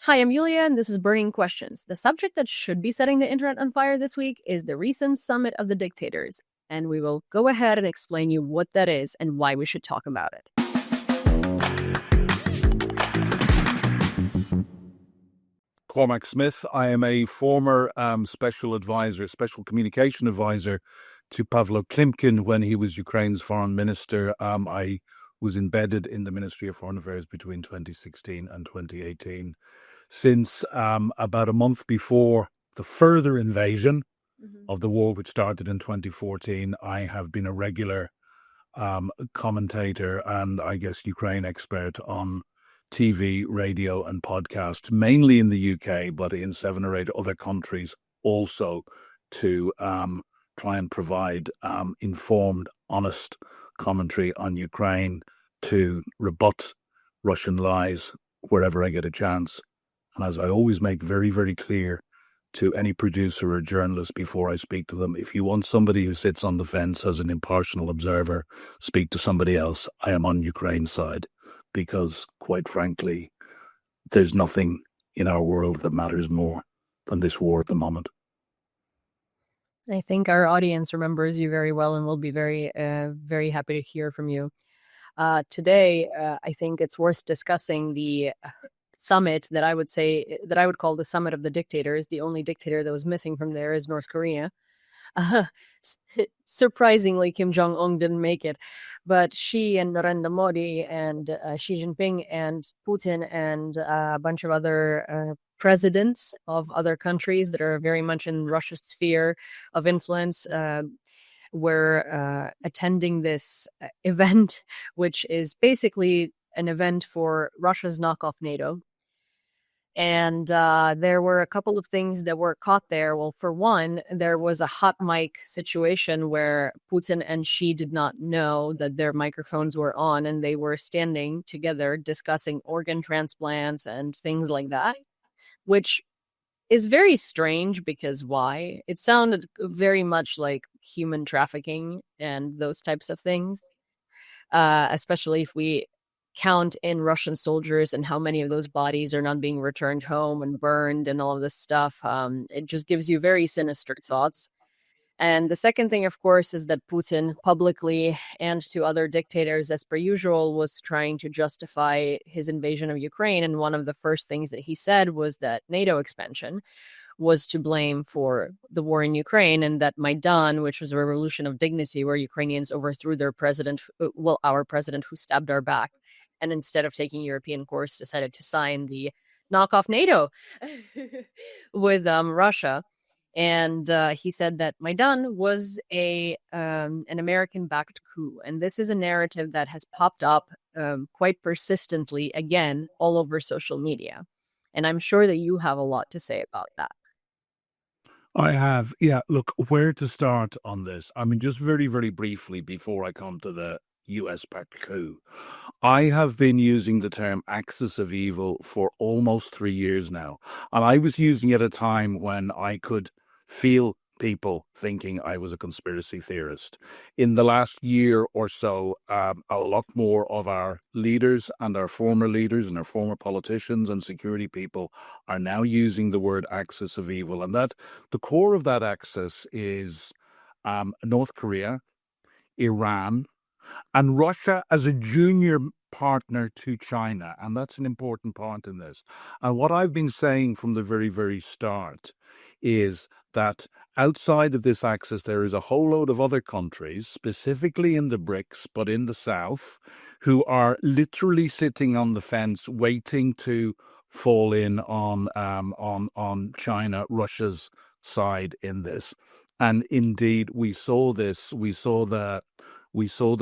Hi, I'm Yulia, and this is Burning Questions. The subject that should be setting the internet on fire this week is the recent summit of the dictators, and we will go ahead and explain you what that is and why we should talk about it. Cormac Smith. I am a former special communication advisor to Pavlo Klimkin when he was Ukraine's foreign minister. I was embedded in the Ministry of Foreign Affairs between 2016 and 2018. Since about a month before the further invasion of the war, which started in 2014, I have been a regular commentator and I guess Ukraine expert on TV, radio, and podcasts, mainly in the UK, but in 7 or 8 other countries also, to try and provide informed, honest commentary on Ukraine, to rebut Russian lies wherever I get a chance. And as I always make very, very clear to any producer or journalist before I speak to them, if you want somebody who sits on the fence as an impartial observer, speak to somebody else. I am on Ukraine's side because, quite frankly, there's nothing in our world that matters more than this war at the moment. I think our audience remembers you very well and will be very, very happy to hear from you. Today, I think it's worth discussing the summit that I would call the summit of the dictators. The only dictator that was missing from there is North Korea. Surprisingly, Kim Jong-un didn't make it, but Xi and Narendra Modi and Xi Jinping and Putin and a bunch of other presidents of other countries that are very much in Russia's sphere of influence were attending this event, which is basically an event for Russia's knockoff NATO. And there were a couple of things that were caught there. Well, for one, there was a hot mic situation where Putin and Xi did not know that their microphones were on, and they were standing together discussing organ transplants and things like that, which is very strange because why? It sounded very much like human trafficking and those types of things, especially if we count in Russian soldiers and how many of those bodies are not being returned home and burned and all of this stuff. It just gives you very sinister thoughts. And the second thing, of course, is that Putin publicly and to other dictators, as per usual, was trying to justify his invasion of Ukraine. And one of the first things that he said was that NATO expansion was to blame for the war in Ukraine, and that Maidan, which was a revolution of dignity where Ukrainians overthrew their president, our president who stabbed our back, and instead of taking European course, decided to sign the knockoff NATO with Russia. And he said that Maidan was an American-backed coup. And this is a narrative that has popped up quite persistently, again, all over social media. And I'm sure that you have a lot to say about that. I have. Yeah, look, where to start on this? I mean, just very, very briefly before I come to the US-backed coup. I have been using the term axis of evil for almost 3 years now. And I was using it at a time when I could feel people thinking I was a conspiracy theorist. In the last year or so, a lot more of our leaders and our former leaders and our former politicians and security people are now using the word axis of evil. And that the core of that axis is North Korea, Iran, and Russia as a junior partner to China. And that's an important part in this. And what I've been saying from the very, very start is that outside of this axis, there is a whole load of other countries, specifically in the BRICS, but in the South, who are literally sitting on the fence, waiting to fall in on China, Russia's side in this. And indeed, we saw this. We saw the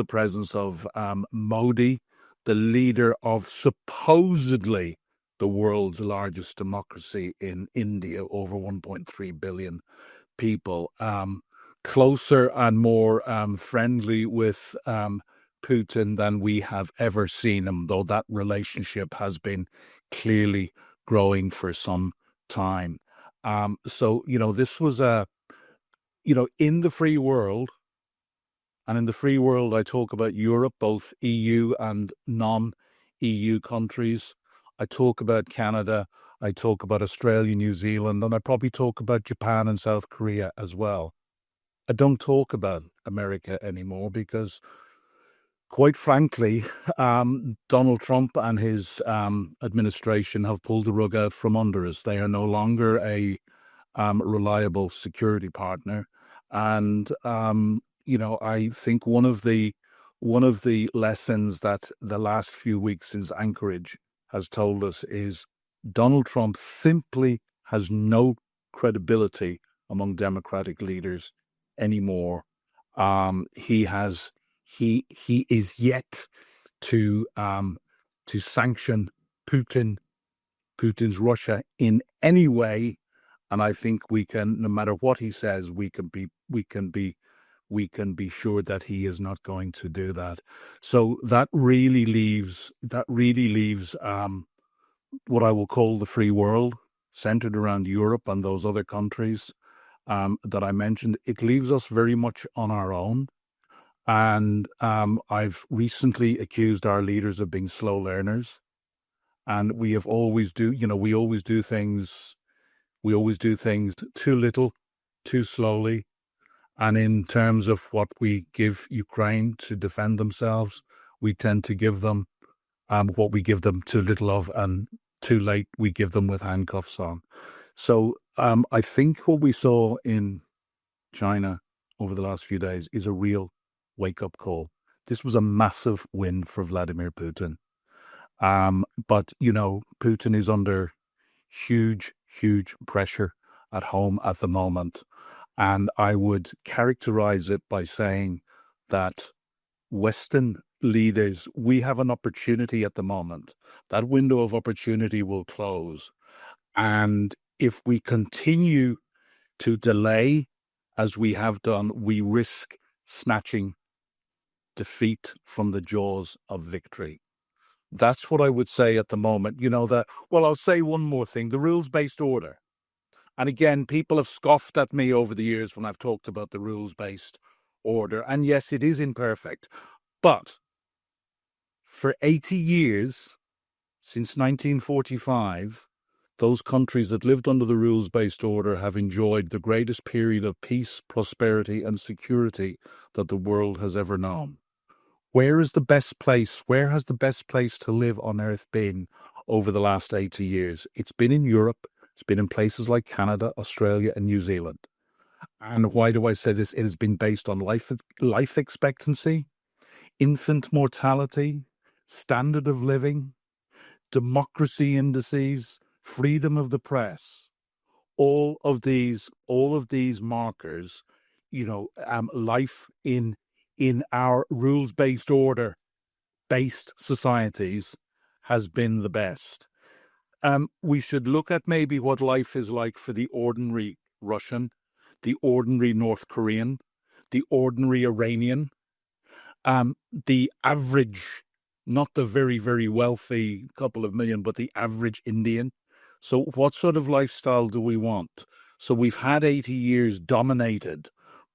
presence of Modi, the leader of supposedly the world's largest democracy in India, over 1.3 billion people, closer and more friendly with Putin than we have ever seen him, though that relationship has been clearly growing for some time. So, this was in the free world, and in the free world, I talk about Europe, both EU and non-EU countries. I talk about Canada. I talk about Australia, New Zealand, and I probably talk about Japan and South Korea as well. I don't talk about America anymore because, quite frankly, Donald Trump and his administration have pulled the rug out from under us. They are no longer a reliable security partner, and I think one of the lessons that the last few weeks since Anchorage has told us is Donald Trump simply has no credibility among Democratic leaders anymore. He is yet to sanction Putin's Russia in any way, and I think we can, no matter what he says, we can be sure that he is not going to do that. So that really leaves what I will call the free world, centered around Europe and those other countries that I mentioned. It leaves us very much on our own. And I've recently accused our leaders of being slow learners. And we always do things too little, too slowly. And in terms of what we give Ukraine to defend themselves, we tend to give them what we give them too little of, and too late we give them with handcuffs on. So I think what we saw in China over the last few days is a real wake-up call. This was a massive win for Vladimir Putin. But, Putin is under huge, huge pressure at home at the moment. And I would characterize it by saying that Western leaders, we have an opportunity at the moment. That window of opportunity will close. And if we continue to delay, as we have done, we risk snatching defeat from the jaws of victory. That's what I would say at the moment. I'll say one more thing, the rules-based order. And again, people have scoffed at me over the years when I've talked about the rules-based order. And yes, it is imperfect. But for 80 years, since 1945, those countries that lived under the rules-based order have enjoyed the greatest period of peace, prosperity, and security that the world has ever known. Where has the best place to live on earth been over the last 80 years? It's been in Europe. It's been in places like Canada, Australia, and New Zealand. And why do I say this? It has been based on life expectancy, infant mortality, standard of living, democracy indices, freedom of the press. All of these markers, life in our rules-based order-based societies has been the best. We should look at maybe what life is like for the ordinary Russian, the ordinary North Korean, the ordinary Iranian, the average, not the very, very wealthy couple of million, but the average Indian. So what sort of lifestyle do we want? So we've had 80 years dominated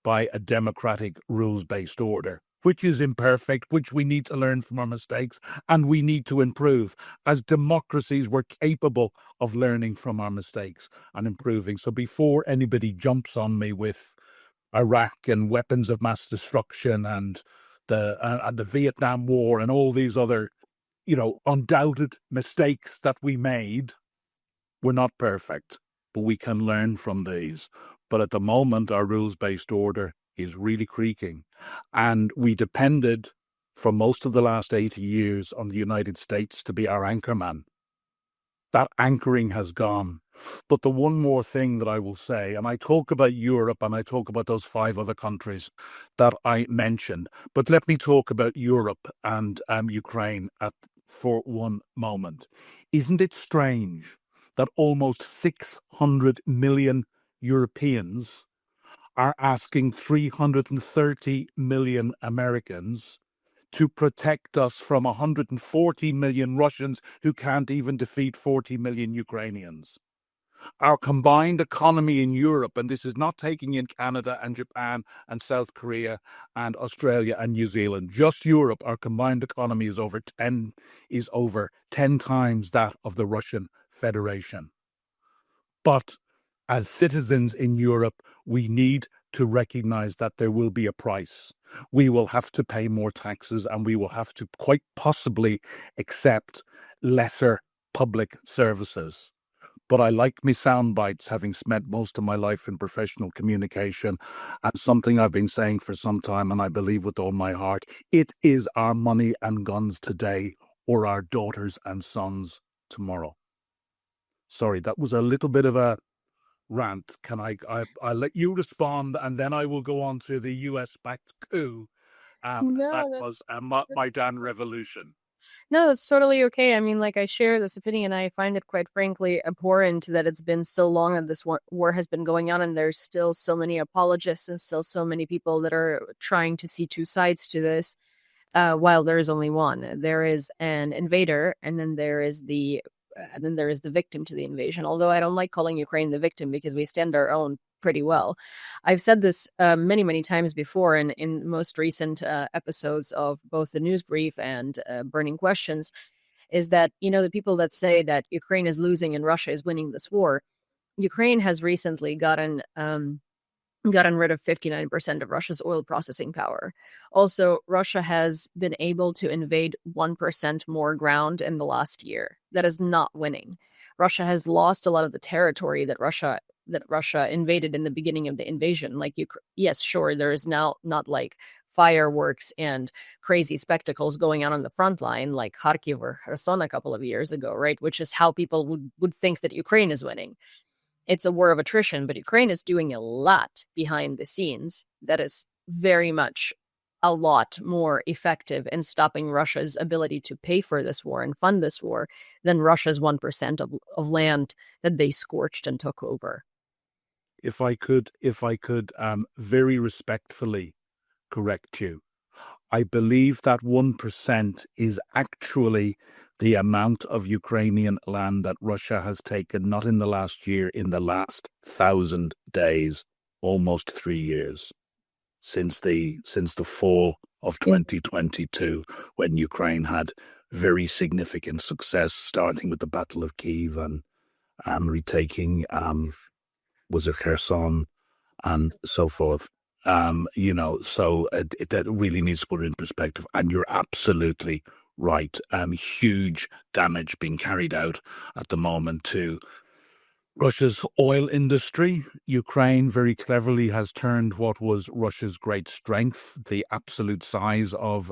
by a democratic rules-based order, which is imperfect, which we need to learn from our mistakes, and we need to improve. As democracies, we're capable of learning from our mistakes and improving. So before anybody jumps on me with Iraq and weapons of mass destruction and the Vietnam War and all these other, undoubted mistakes that we made, we're not perfect, but we can learn from these. But at the moment, our rules-based order is really creaking. And we depended for most of the last 80 years on the United States to be our anchorman. That anchoring has gone. But the one more thing that I will say, and I talk about Europe and I talk about those 5 other countries that I mentioned, but let me talk about Europe and Ukraine for one moment. Isn't it strange that almost 600 million Europeans are asking 330 million Americans to protect us from 140 million Russians who can't even defeat 40 million Ukrainians? Our combined economy in Europe, and this is not taking in Canada and Japan and South Korea and Australia and New Zealand, just Europe, our combined economy is over 10 times that of the Russian Federation. But as citizens in Europe, we need to recognize that there will be a price. We will have to pay more taxes, and we will have to quite possibly accept lesser public services. But I like me sound bites, having spent most of my life in professional communication, and something I've been saying for some time, and I believe with all my heart, it is our money and guns today, or our daughters and sons tomorrow. Sorry, that was a little bit of a rant. Can I'll let you respond, and then I will go on to the US-backed coup. That No, was a that's Maidan revolution. No, that's totally okay. I mean, like, I share this opinion. I find it quite frankly abhorrent that it's been so long that this war has been going on, and there's still so many apologists and still so many people that are trying to see two sides to this, while there is only one. There is an invader, and then there is the victim to the invasion. Although I don't like calling Ukraine the victim because we stand our own pretty well. I've said this many, many times before in most recent episodes of both the news brief and Burning Questions, is that, the people that say that Ukraine is losing and Russia is winning this war, Ukraine has recently gotten rid of 59% of Russia's oil processing power. Also, Russia has been able to invade 1% more ground in the last year. That is not winning. Russia has lost a lot of the territory that Russia invaded in the beginning of the invasion. Like, yes, sure, there is now not like fireworks and crazy spectacles going on the front line like Kharkiv or Kherson a couple of years ago, right? Which is how people would think that Ukraine is winning. It's a war of attrition, but Ukraine is doing a lot behind the scenes that is very much a lot more effective in stopping Russia's ability to pay for this war and fund this war than Russia's 1% of land that they scorched and took over. If I could, very respectfully correct you, I believe that 1% is actually the amount of Ukrainian land that Russia has taken, not in the last year, in the last 1,000 days, almost 3 years, since the fall of 2022, when Ukraine had very significant success, starting with the Battle of Kyiv and retaking, was it Kherson, and so forth. So that really needs to put it in perspective. And you're absolutely right. Huge damage being carried out at the moment to Russia's oil industry. Ukraine very cleverly has turned what was Russia's great strength, the absolute size of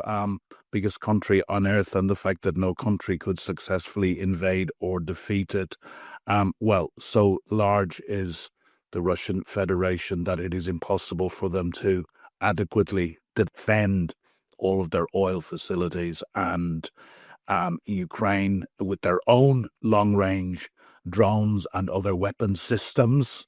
biggest country on earth, and the fact that no country could successfully invade or defeat it. So large is the Russian Federation that it is impossible for them to adequately defend all of their oil facilities, and Ukraine, with their own long-range drones and other weapon systems.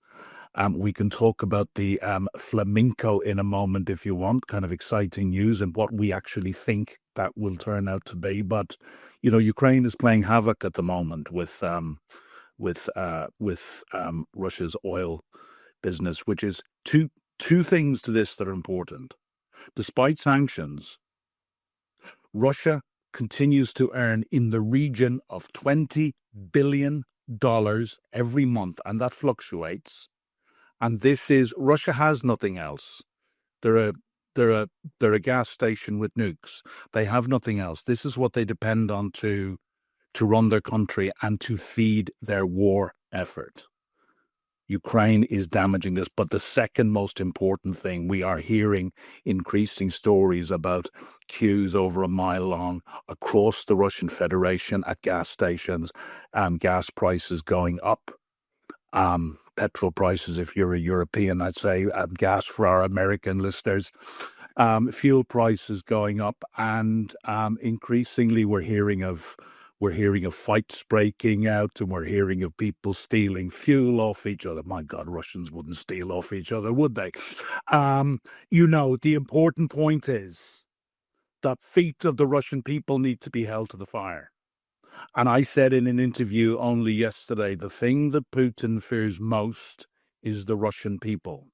We can talk about the flamenco in a moment if you want, kind of exciting news and what we actually think that will turn out to be. But, Ukraine is playing havoc at the moment with Russia's oil business, which is two things to this that are important. Despite sanctions, Russia continues to earn in the region of $20 billion every month, and that fluctuates. And Russia has nothing else. They're a gas station with nukes. They have nothing else. This is what they depend on to run their country and to feed their war effort. Ukraine is damaging this. But the second most important thing, we are hearing increasing stories about queues over a mile long across the Russian Federation at gas stations, gas prices going up, petrol prices, if you're a European, I'd say, gas for our American listeners, fuel prices going up, and increasingly we're hearing of fights breaking out, and we're hearing of people stealing fuel off each other. My God, Russians wouldn't steal off each other, would they? The important point is that feet of the Russian people need to be held to the fire. And I said in an interview only yesterday, the thing that Putin fears most is the Russian people.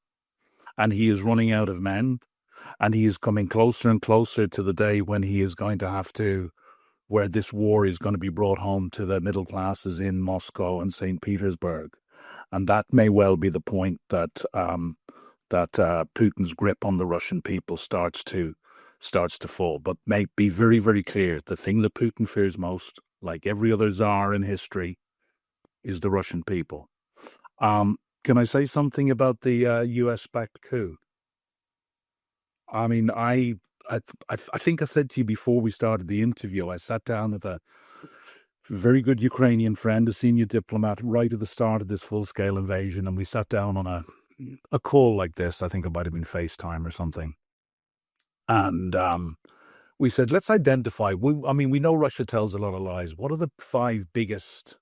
And he is running out of men, and he is coming closer and closer to the day when he is going to have to, where this war is going to be brought home to the middle classes in Moscow and St. Petersburg. And that may well be the point that Putin's grip on the Russian people starts to fall. But may be very, very clear: the thing that Putin fears most, like every other czar in history, is the Russian people. Can I say something about the US-backed coup? I mean, I think I said to you before we started the interview, I sat down with a very good Ukrainian friend, a senior diplomat, right at the start of this full-scale invasion, and we sat down on a call like this. I think it might have been FaceTime or something. And we said, let's identify. We know Russia tells a lot of lies. What are the 5 biggest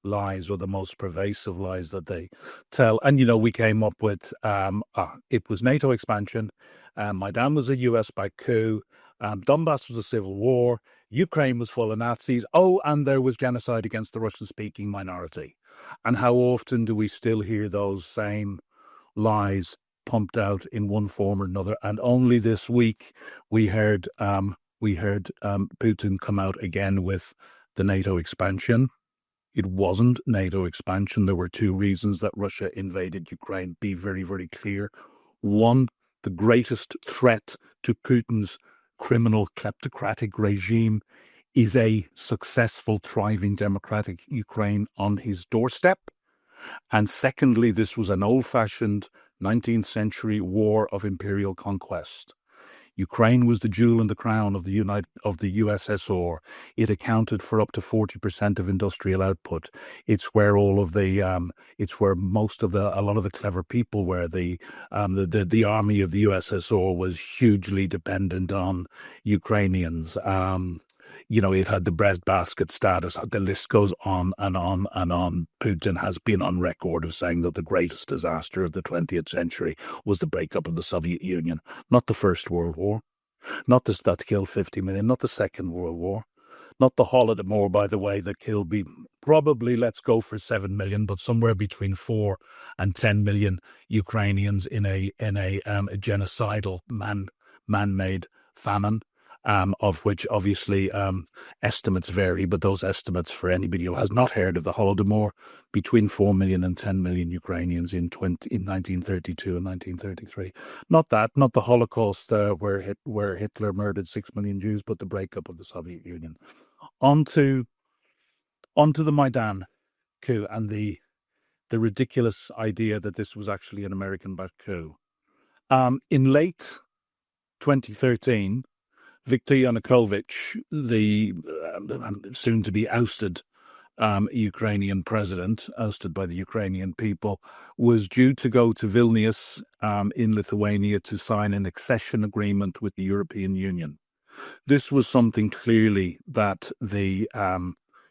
lies or the most pervasive lies that they tell? And, we came up with, it was NATO expansion. Maidan was a US-backed coup. Donbass was a civil war. Ukraine was full of Nazis. Oh, and there was genocide against the Russian-speaking minority. And how often do we still hear those same lies pumped out in one form or another? And only this week we heard Putin come out again with the NATO expansion. It wasn't NATO expansion. There were 2 reasons that Russia invaded Ukraine. Be very, very clear. One, the greatest threat to Putin's criminal kleptocratic regime is a successful, thriving democratic Ukraine on his doorstep. And secondly, this was an old-fashioned 19th century war of imperial conquest. Ukraine was the jewel in the crown of the USSR. It accounted for up to 40% of industrial output. It's where all of the it's where a lot of the clever people were. The army of the USSR was hugely dependent on Ukrainians. It had the breadbasket status. The list goes on and on and on. Putin has been on record of saying that the greatest disaster of the 20th century was the breakup of the Soviet Union, not the First World War, not this that killed 50 million, not the Second World War, not the Holodomor, by the way, that killed probably, let's go for 7 million, but somewhere between 4 and 10 million Ukrainians in a genocidal man-made famine. Of which obviously estimates vary, but those estimates, for anybody who has not heard of the Holodomor, between 4 million and 10 million Ukrainians in 1932 and 1933. Not the Holocaust where Hitler murdered 6 million Jews, but the breakup of the Soviet Union. Onto the Maidan coup and the ridiculous idea that this was actually an American-backed coup. In late 2013, Viktor Yanukovych, the soon-to-be ousted Ukrainian president, ousted by the Ukrainian people, was due to go to Vilnius in Lithuania to sign an accession agreement with the European Union. This was something clearly that the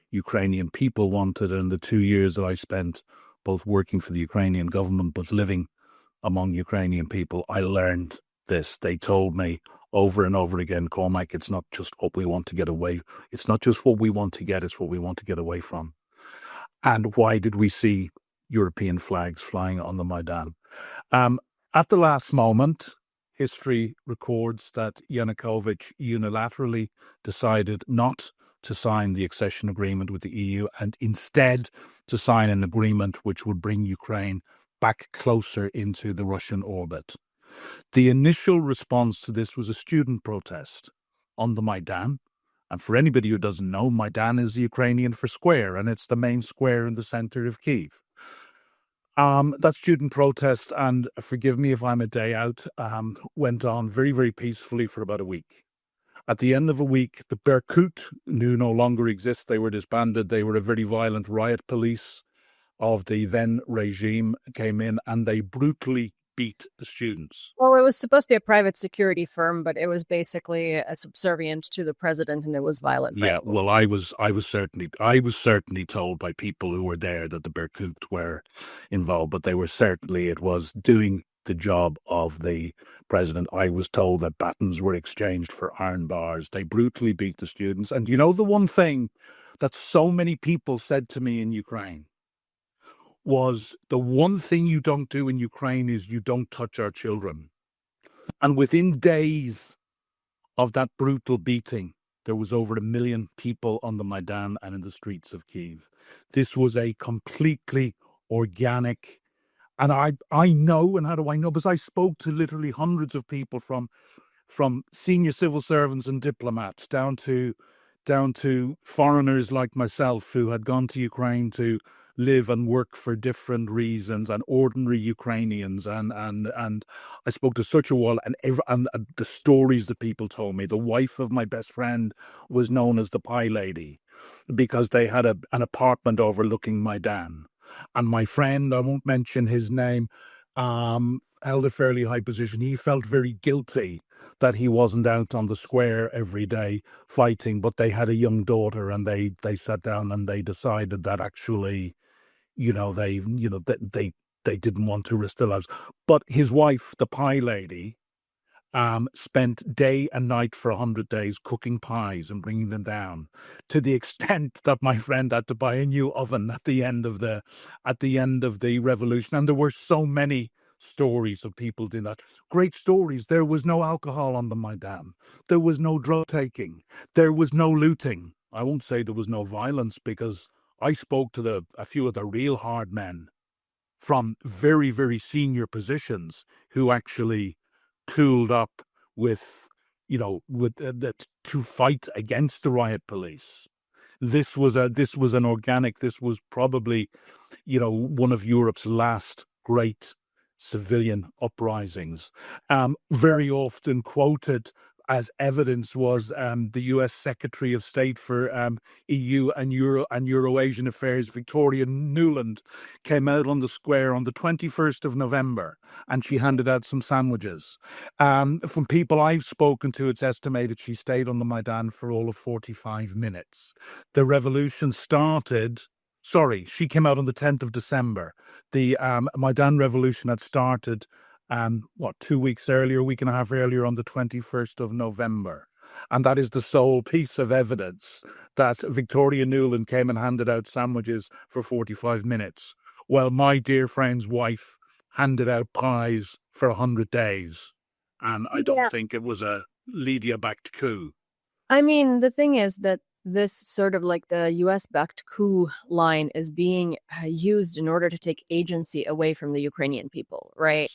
Ukrainian people wanted, and the 2 years that I spent both working for the Ukrainian government but living among Ukrainian people, I learned this. They told me over and over again, Cormac, it's not just what we want to get away. It's not just what we want to get, it's what we want to get away from. And why did we see European flags flying on the Maidan? At the last moment, history records that Yanukovych unilaterally decided not to sign the accession agreement with the EU and instead to sign an agreement which would bring Ukraine back closer into the Russian orbit. The initial response to this was a student protest on the Maidan. And for anybody who doesn't know, Maidan is Ukrainian for square, and it's the main square in the center of Kyiv. That student protest, and forgive me if I'm a day out, went on very, very peacefully for about a week. At the end of a week, the Berkut no longer exist. They were disbanded. They were a very violent riot police of the then regime, came in and they brutally beat the students. Well, it was supposed to be a private security firm, but it was basically a subservient to the president, and it was violent. Yeah, well, I was certainly told by people who were there that the Berkut were involved, but it was doing the job of the president. I was told that batons were exchanged for iron bars. They brutally beat the students. And the one thing that so many people said to me in Ukraine was, the one thing you don't do in Ukraine is you don't touch our children. And within days of that brutal beating, there was over 1 million people on the Maidan and in the streets of Kyiv. This was a completely organic. And I know, and how do I know? Because I spoke to literally hundreds of people from senior civil servants and diplomats down to foreigners like myself who had gone to Ukraine to live and work for different reasons, and ordinary Ukrainians, and I spoke to such a wall, and the stories that people told me. The wife of my best friend was known as the Pie Lady because they had an apartment overlooking Maidan. And my friend, I won't mention his name, held a fairly high position. He felt very guilty that he wasn't out on the square every day fighting, but they had a young daughter, and they sat down and they decided that actually, they didn't want to risk their lives. But his wife, the Pie Lady, spent day and night for 100 days cooking pies and bringing them down, to the extent that my friend had to buy a new oven at the end of the revolution. And there were so many stories of people doing that. Great stories. There was no alcohol on the Maidan. There was no drug taking. There was no looting. I won't say there was no violence, because I spoke to a few of the real hard men from very, very senior positions who actually tooled up with, to fight against the riot police. This was an organic. This was probably, one of Europe's last great civilian uprisings. Very often quoted as evidence was the U.S. Secretary of State for EU and Euro-Asian Affairs, Victoria Nuland, came out on the square on the 21st of November, and she handed out some sandwiches. From people I've spoken to, it's estimated she stayed on the Maidan for all of 45 minutes. The revolution started. Sorry, she came out on the 10th of December. The Maidan revolution had started 2 weeks earlier, a week and a half earlier, on the 21st of November. And that is the sole piece of evidence that Victoria Nuland came and handed out sandwiches for 45 minutes, while my dear friend's wife handed out pies for 100 days. And I don't think it was a Lydia-backed coup. I mean, the thing is that this sort of like the US-backed coup line is being used in order to take agency away from the Ukrainian people, right?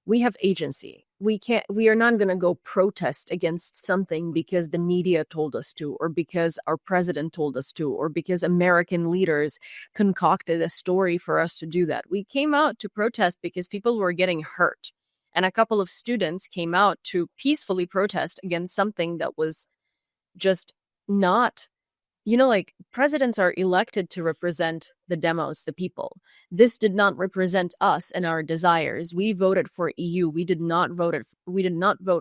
We have agency. We are not going to go protest against something because the media told us to, or because our president told us to, or because American leaders concocted a story for us to do that. We came out to protest because people were getting hurt. And a couple of students came out to peacefully protest against something that was just not, like, presidents are elected to represent the demos, the people. This did not represent us and our desires. We voted for EU. We did not vote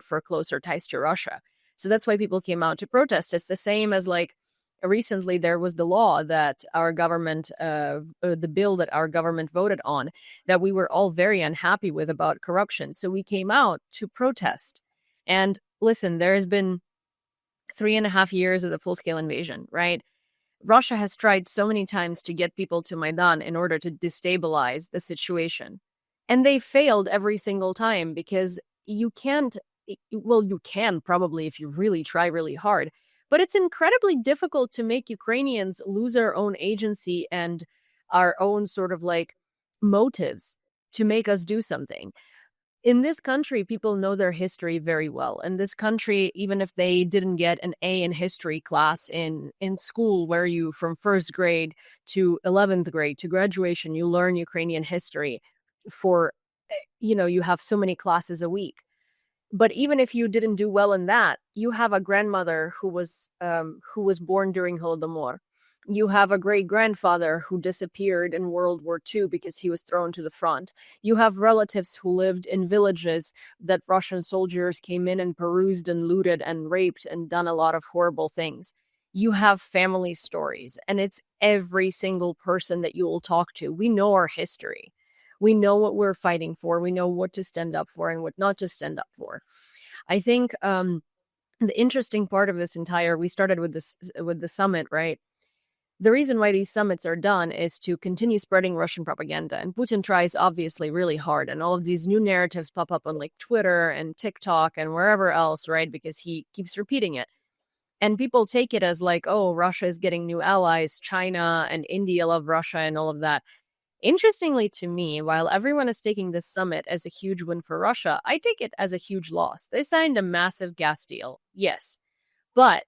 for closer ties to Russia. So that's why people came out to protest. It's the same as, like, recently there was the law that our government, the bill that our government voted on, that we were all very unhappy with, about corruption. So we came out to protest. And listen, there has been 3.5 years of the full-scale invasion, right? Russia has tried so many times to get people to Maidan in order to destabilize the situation. And they failed every single time, because you can't, well, you can probably if you really try really hard, but it's incredibly difficult to make Ukrainians lose our own agency and our own sort of like motives to make us do something. In this country, people know their history very well. In this country, even if they didn't get an A in history class in school, where you, from first grade to 11th grade to graduation, you learn Ukrainian history for, you have so many classes a week. But even if you didn't do well in that, you have a grandmother who was born during Holodomor. You have a great-grandfather who disappeared in World War II because he was thrown to the front. You have relatives who lived in villages that Russian soldiers came in and perused and looted and raped and done a lot of horrible things. You have family stories, and it's every single person that you will talk to. We know our history. We know what we're fighting for. We know what to stand up for and what not to stand up for. I think the interesting part of this we started with the summit, right? The reason why these summits are done is to continue spreading Russian propaganda. And Putin tries obviously really hard. And all of these new narratives pop up on like Twitter and TikTok and wherever else, right? Because he keeps repeating it. And people take it as like, oh, Russia is getting new allies. China and India love Russia and all of that. Interestingly to me, while everyone is taking this summit as a huge win for Russia, I take it as a huge loss. They signed a massive gas deal, yes, but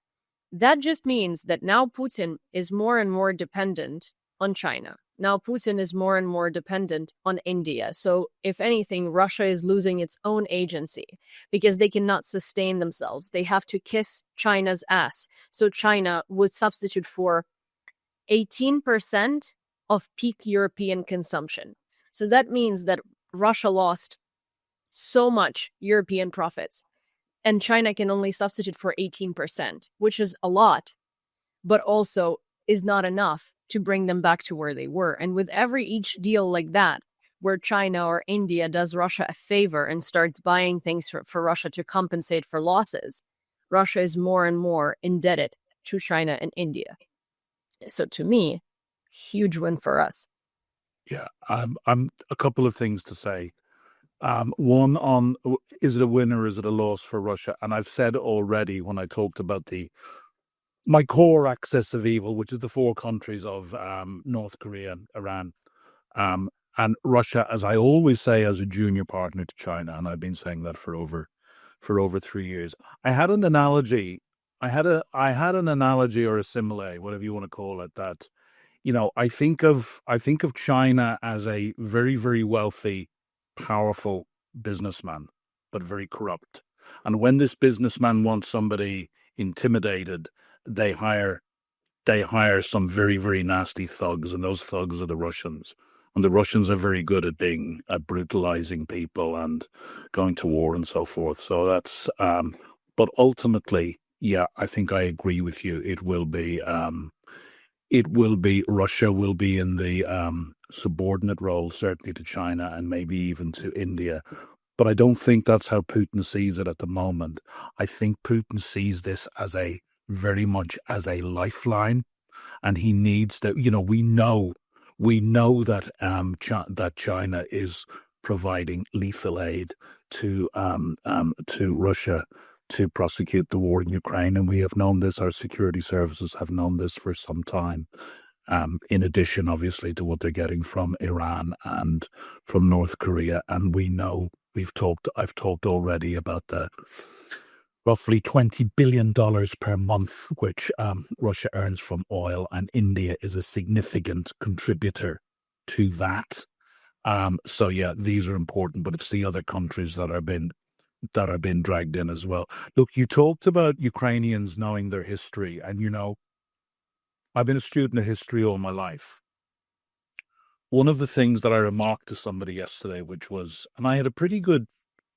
that just means that now Putin is more and more dependent on China. Now Putin is more and more dependent on India. So, if anything, Russia is losing its own agency because they cannot sustain themselves. They have to kiss China's ass. So, China would substitute for 18% of peak European consumption. So, that means that Russia lost so much European profits and China can only substitute for 18%, which is a lot, but also is not enough to bring them back to where they were. And with each deal like that, where China or India does Russia a favor and starts buying things for Russia to compensate for losses, Russia is more and more indebted to China and India. So to me, huge win for us. Yeah, I'm a couple of things to say. One on is it a win or is it a loss for Russia? And I've said already when I talked about my core axis of evil, which is the four countries of North Korea, Iran, and Russia, as I always say, as a junior partner to China, and I've been saying that for over 3 years. I had an analogy. I had an analogy or a simile, whatever you want to call it, that I think of China as a very, very wealthy, powerful businessman, but very corrupt. And when this businessman wants somebody intimidated, they hire some very, very nasty thugs, and those thugs are the Russians. And the Russians are very good at brutalizing people and going to war and so forth. So that's but ultimately, yeah, I think I agree with you. It will be Russia will be in the subordinate role, certainly to China and maybe even to India. But I don't think that's how Putin sees it at the moment. I think Putin sees this as very much as a lifeline, and he needs to. We know that that China is providing lethal aid to Russia to prosecute the war in Ukraine, and we have known this. Our security services have known this for some time. In addition, obviously, to what they're getting from Iran and from North Korea, and we know I've talked already about the roughly $20 billion per month, which Russia earns from oil, and India is a significant contributor to that. So yeah, these are important, but it's the other countries that are being dragged in as well. Look, you talked about Ukrainians knowing their history, and I've been a student of history all my life. One of the things that I remarked to somebody yesterday, and I had a pretty good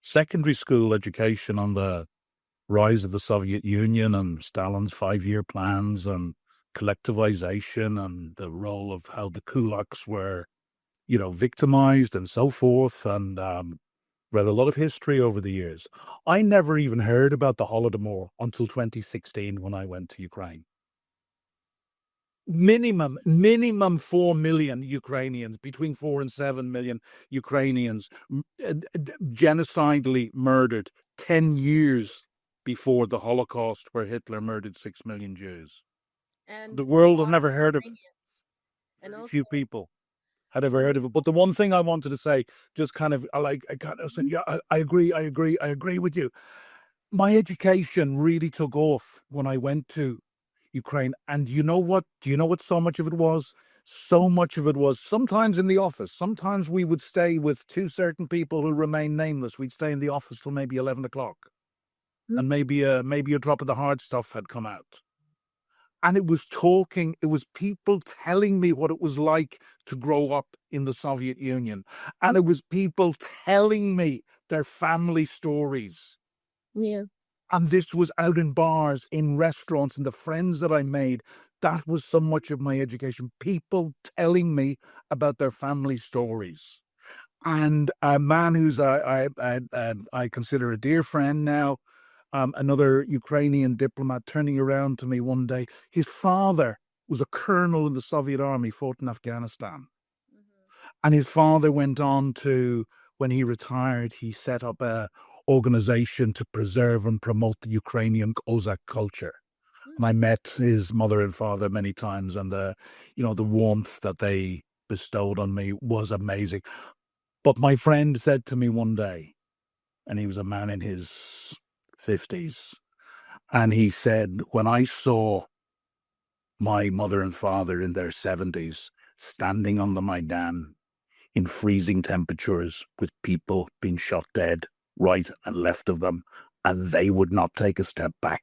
secondary school education on the rise of the Soviet Union and Stalin's 5-year plans and collectivization and the role of how the kulaks were, victimized and so forth, and read a lot of history over the years. I never even heard about the Holodomor until 2016 when I went to Ukraine. Minimum 4 million Ukrainians, between 4 and 7 million Ukrainians, genocidally murdered 10 years before the Holocaust, where Hitler murdered 6 million Jews. And the world have never heard of it. And also, Few people had ever heard of it. But the one thing I wanted to say, just I agree with you. My education really took off when I went to Ukraine. And you know what? Do you know what so much of it was? So much of it was sometimes in the office. Sometimes we would stay with two certain people who remain nameless. We'd stay in the office till maybe 11 o'clock. And maybe a drop of the hard stuff had come out. And it was people telling me what it was like to grow up in the Soviet Union. And it was people telling me their family stories. yeah. And this was out in bars, in restaurants, and the friends that I made. That was so much of my education. People telling me about their family stories. And a man who's I consider a dear friend now, another Ukrainian diplomat, turning around to me one day. His father was a colonel in the Soviet army, fought in Afghanistan. And his father went on to, when he retired, he set up a organization to preserve and promote the Ukrainian Cossack culture. And I met his mother and father many times, and the warmth that they bestowed on me was amazing. But my friend said to me one day, and he was a man in his 50s, and he said, when I saw my mother and father in their 70s standing on the Maidan in freezing temperatures with people being shot dead right and left of them, and they would not take a step back,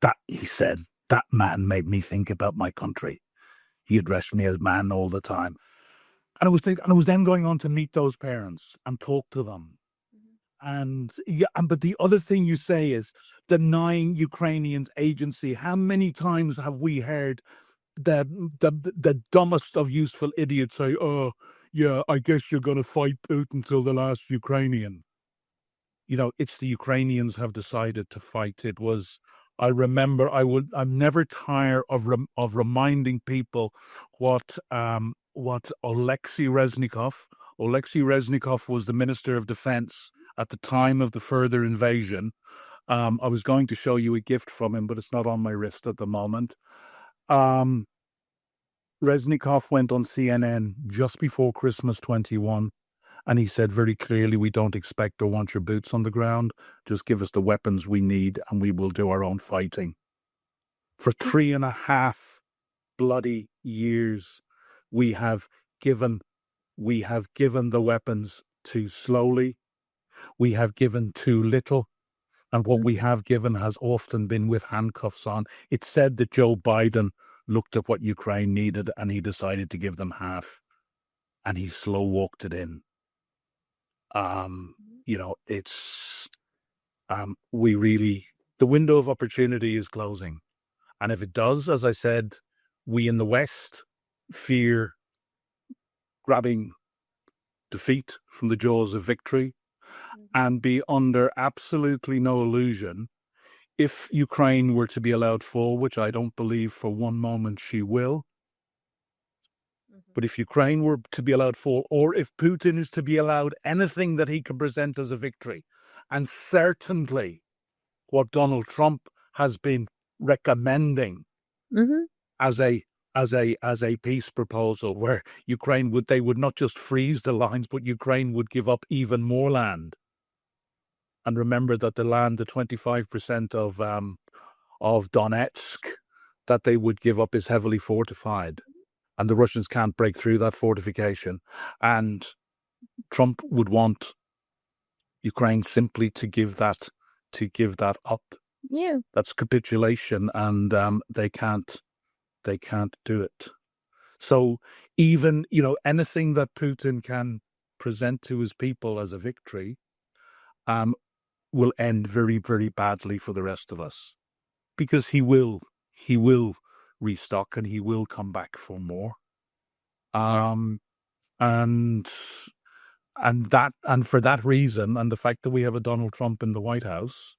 that, he said, that man made me think about my country. He addressed me as man all the time. And I was then going on to meet those parents and talk to them. And yeah, but the other thing you say is denying Ukrainians agency. How many times have we heard the dumbest of useful idiots say, "Oh, yeah, I guess you're going to fight Putin till the last Ukrainian." You know, it's the Ukrainians have decided to fight. It was. I remember. I'm never tired of reminding people what Alexei Reznikov was the Minister of Defense at the time of the further invasion. I was going to show you a gift from him, but it's not on my wrist at the moment. Reznikov went on CNN just before Christmas 21, and he said very clearly, we don't expect or want your boots on the ground. Just give us the weapons we need, and we will do our own fighting. For 3.5 bloody years, we have given the weapons too slowly. We have given too little. And what we have given has often been with handcuffs on. It's said that Joe Biden looked at what Ukraine needed and he decided to give them half. And he slow walked it in. You know, it's, the window of opportunity is closing. And if it does, as I said, we in the West fear grabbing defeat from the jaws of victory and be under absolutely no illusion. If Ukraine were to be allowed fall, which I don't believe for one moment she will, but if Ukraine were to be allowed fall, or if Putin is to be allowed anything that he can present as a victory, and certainly what Donald Trump has been recommending as a peace proposal, where they would not just freeze the lines, but Ukraine would give up even more land. And remember that the 25% of Donetsk that they would give up is heavily fortified, and the Russians can't break through that fortification. And Trump would want Ukraine simply to give that up. Yeah, that's capitulation, and they can't do it. So even anything that Putin can present to his people as a victory, will end very, very badly for the rest of us, because he will restock and he will come back for more. And for that reason, and the fact that we have a Donald Trump in the White House,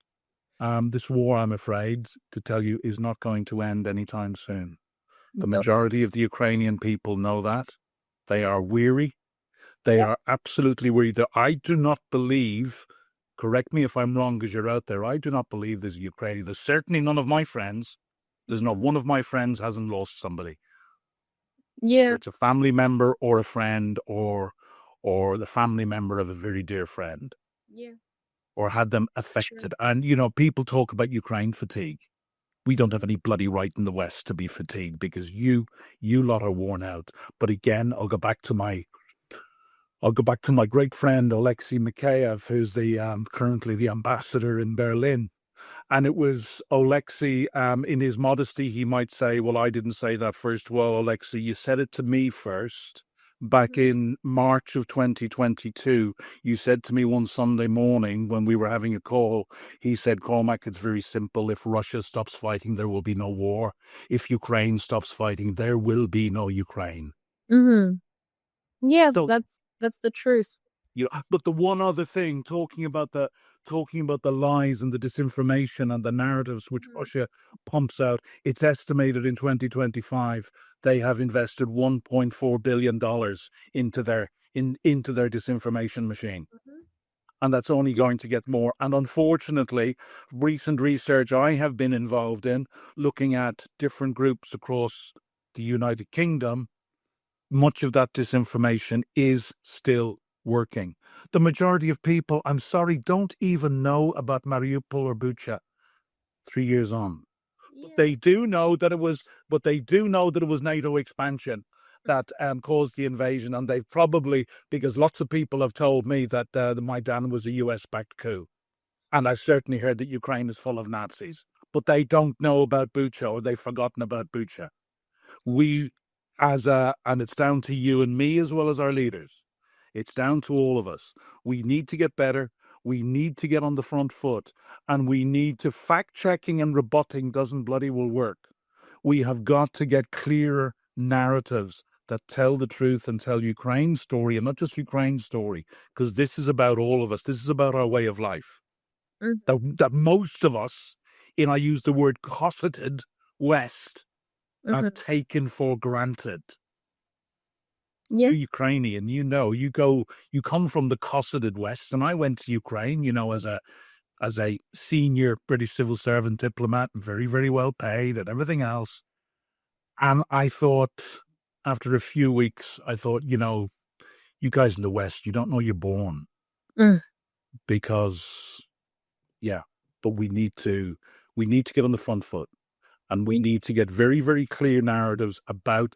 this war, I'm afraid to tell you, is not going to end anytime soon. The majority of the Ukrainian people know that. They are weary. They are absolutely weary. I do not believe, correct me if I'm wrong because you're out there, I do not believe there's Ukrainian. There's certainly none of my friends. There's not one of my friends hasn't lost somebody. Yeah. Whether it's a family member or a friend or the family member of a very dear friend. Yeah. Or had them affected. Sure. And, people talk about Ukraine fatigue. We don't have any bloody right in the West to be fatigued because you lot are worn out. But again, I'll go back to my great friend Alexei Mikheyev, who's currently the ambassador in Berlin. And it was Alexei, in his modesty, he might say, well, I didn't say that first. Well, Alexei, you said it to me first. Back in March of 2022, you said to me one Sunday morning when we were having a call, he said, Cormac, it's very simple. If Russia stops fighting, there will be no war. If Ukraine stops fighting, there will be no Ukraine. Yeah, so, that's the truth. But the one other thing, talking about the lies and the disinformation and the narratives which Russia pumps out, it's estimated in 2025 they have invested $1.4 billion into their disinformation machine. And that's only going to get more. And unfortunately, recent research I have been involved in, looking at different groups across the United Kingdom, much of that disinformation is still working. The majority of people, I'm sorry, don't even know about Mariupol or Bucha 3 years on. But Yeah. they do know that it was, NATO expansion that caused the invasion, and they've probably, because lots of people have told me that the Maidan was a US-backed coup, and I've certainly heard that Ukraine is full of Nazis, but they don't know about Bucha, or they've forgotten about Bucha. We, and it's down to you and me as well as our leaders. It's down to all of us. We need to get better. We need to get on the front foot, and we need to fact checking and rebutting doesn't bloody well work. We have got to get clearer narratives that tell the truth and tell Ukraine's story, and not just Ukraine's story, because this is about all of us. This is about our way of life. Mhm. That most of us, I use the word cosseted West, have Mhm. taken for granted. Yeah. You're Ukrainian, you come from the cosseted West, and I went to Ukraine, as a senior British civil servant diplomat, very, very well paid and everything else. And I thought, after a few weeks, you guys in the West, you don't know you're born, Mm. because, yeah, but we need to get on the front foot. And we need to get very, very clear narratives about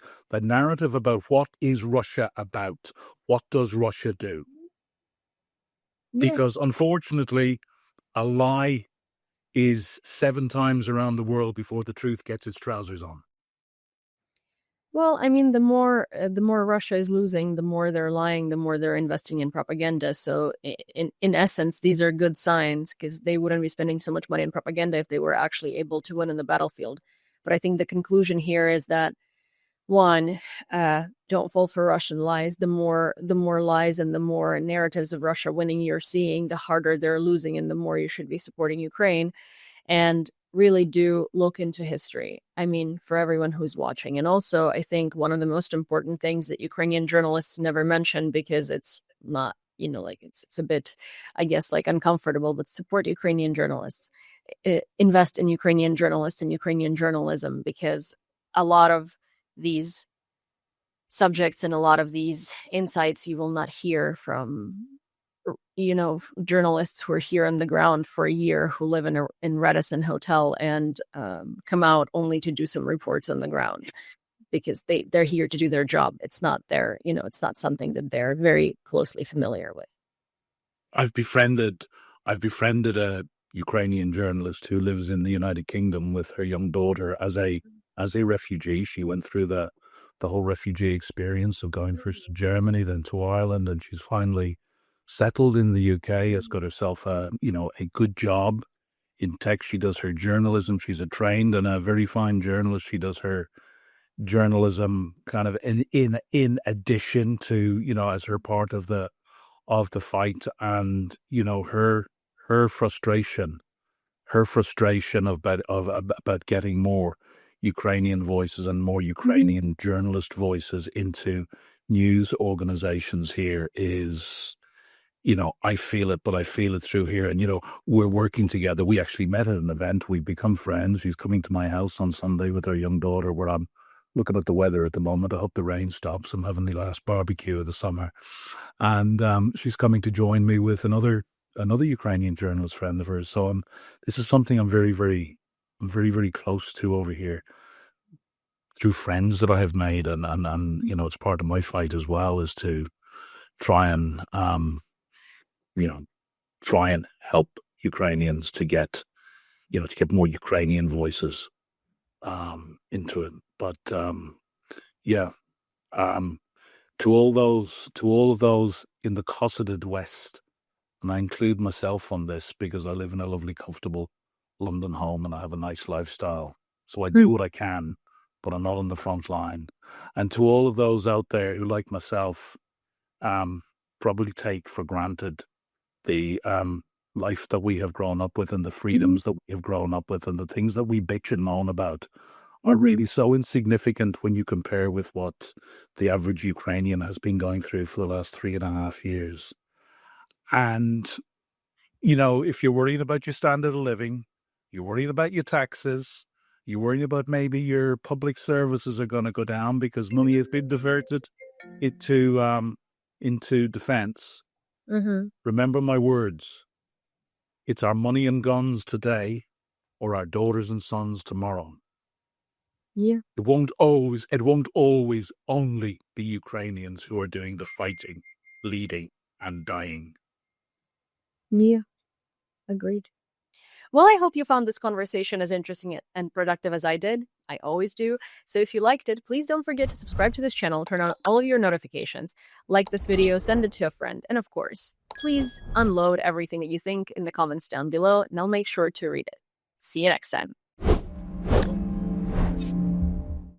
what is Russia about? What does Russia do? Yeah. Because unfortunately, a lie is 7 times around the world before the truth gets its trousers on. Well, I mean, the more Russia is losing, the more they're lying, the more they're investing in propaganda. So, in essence, these are good signs, because they wouldn't be spending so much money on propaganda if they were actually able to win in the battlefield. But I think the conclusion here is that, one, don't fall for Russian lies. The more lies and the more narratives of Russia winning you're seeing, the harder they're losing, and the more you should be supporting Ukraine. And really do look into history. I mean, for everyone who's watching. And also, I think one of the most important things that Ukrainian journalists never mention, because it's not, like it's a bit, I guess, like uncomfortable, but support Ukrainian journalists. Invest in Ukrainian journalists and Ukrainian journalism, because a lot of these subjects and a lot of these insights you will not hear from journalists who are here on the ground for a year, who live in Radisson Hotel and come out only to do some reports on the ground, because they're here to do their job. It's not it's not something that they're very closely familiar with. I've befriended a Ukrainian journalist who lives in the United Kingdom with her young daughter as a refugee. She went through the whole refugee experience of going first to Germany, then to Ireland, and she's finally settled in the UK, has got herself a good job in tech. She does her journalism. She's a trained and a very fine journalist. She does her journalism kind of in addition to, as her part of the fight. And her frustration about getting more Ukrainian voices and more Mhm. Ukrainian journalist voices into news organizations here is, I feel it, but I feel it through here. And, we're working together. We actually met at an event. We've become friends. She's coming to my house on Sunday with her young daughter, where I'm looking at the weather at the moment. I hope the rain stops. I'm having the last barbecue of the summer. And she's coming to join me with another Ukrainian journalist friend of hers. So this is something I'm very, very, very close to over here through friends that I have made. And it's part of my fight as well, is to try and, you know, try and help Ukrainians to get more Ukrainian voices into it. But yeah, um, to all of those in the cosseted West, and I include myself on this because I live in a lovely, comfortable London home and I have a nice lifestyle, so I do what I can, but I'm not on the front line. And to all of those out there who, like myself, probably take for granted the life that we have grown up with and the Mhm. freedoms that we have grown up with and the things that we bitch and moan about are Mhm. really so insignificant when you compare with what the average Ukrainian has been going through for the last 3.5 years. And, if you're worried about your standard of living, you're worried about your taxes, you're worried about maybe your public services are going to go down because money has been diverted. into defense, Mm-hmm. remember my words. It's our money and guns today or our daughters and sons tomorrow. Yeah. It won't always only be Ukrainians who are doing the fighting, leading, and dying. Yeah. Agreed. Well, I hope you found this conversation as interesting and productive as I did. I always do. So if you liked it, please don't forget to subscribe to this channel, turn on all of your notifications, like this video, send it to a friend, and of course, please unload everything that you think in the comments down below, and I'll make sure to read it. See you next time.